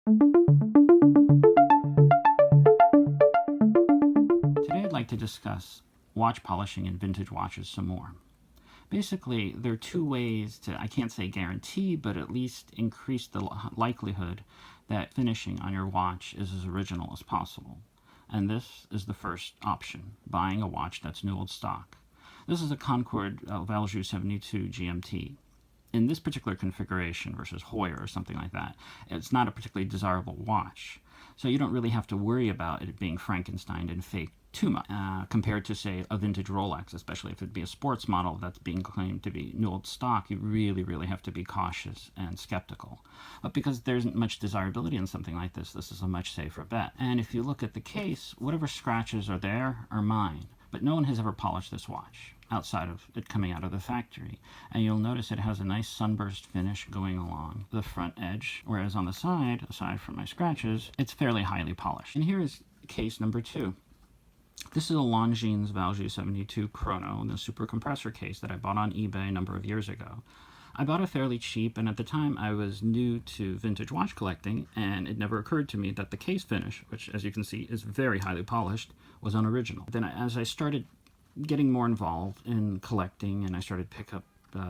Today I'd like to discuss watch polishing in vintage watches some more. Basically, there are two ways to, I can't say guarantee, but at least increase the likelihood that finishing on your watch is as original as possible. And this is the first option, buying a watch that's new old stock. This is a Concord Valjoux 72 GMT. In this particular configuration versus Hoyer or something like that, it's not a particularly desirable watch. So you don't really have to worry about it being Frankensteined and faked too much compared to, say, a vintage Rolex, especially if it'd be a sports model that's being claimed to be new old stock. You really have to be cautious and skeptical. But because there isn't much desirability in something like this is a much safer bet. And if you look at the case, whatever scratches are there are mine. But no one has ever polished this watch outside of it coming out of the factory. And you'll notice it has a nice sunburst finish going along the front edge, whereas on the side, aside from my scratches, it's fairly highly polished. And here is case number 2. This is a Longines Valjoux 72 Chrono, the super compressor case that I bought on eBay a number of years ago. I bought it fairly cheap, and at the time I was new to vintage watch collecting, and it never occurred to me that the case finish, which as you can see is very highly polished, was unoriginal. Then as I started getting more involved in collecting, and I started to pick up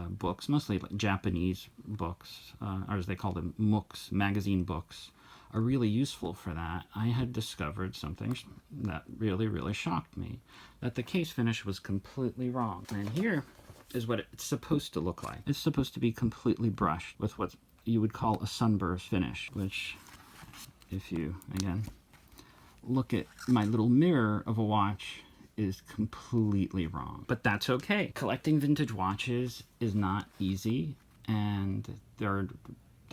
books, mostly like Japanese books, or as they call them, mooks, magazine books, are really useful for that. I had discovered something that really shocked me, that the case finish was completely wrong. And here is what it's supposed to look like. It's supposed to be completely brushed with what you would call a sunburst finish, which, if you, again, look at my little mirror of a watch, is completely wrong. But that's okay. Collecting vintage watches is not easy, and there are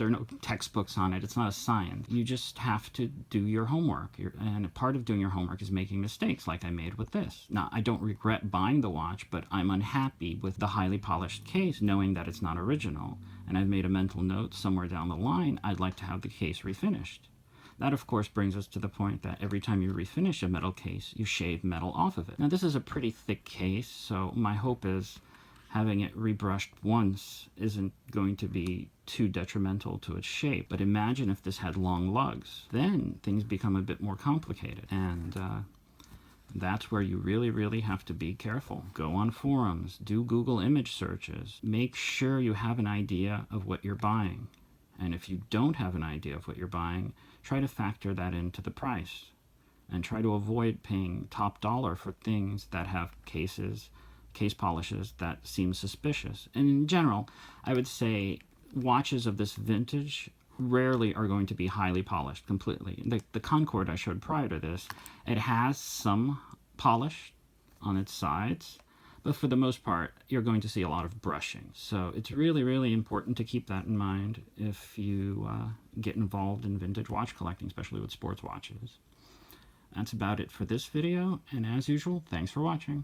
no textbooks on it. It's not a science. You just have to do your homework. And part of doing your homework is making mistakes like I made with this. Now, I don't regret buying the watch, but I'm unhappy with the highly polished case, knowing that it's not original. And I've made a mental note somewhere down the line, I'd like to have the case refinished. That, of course, brings us to the point that every time you refinish a metal case, you shave metal off of it. Now, this is a pretty thick case, so my hope is having it rebrushed once isn't going to be too detrimental to its shape. But imagine if this had long lugs. Then things become a bit more complicated. And that's where you really have to be careful. Go on forums, do Google image searches, make sure you have an idea of what you're buying. And if you don't have an idea of what you're buying, try to factor that into the price. And try to avoid paying top dollar for things that have case polishes that seem suspicious. And in general, I would say watches of this vintage rarely are going to be highly polished completely. The Concord I showed prior to this, it has some polish on its sides, but for the most part, you're going to see a lot of brushing. So it's really important to keep that in mind if you get involved in vintage watch collecting, especially with sports watches. That's about it for this video, and as usual, thanks for watching.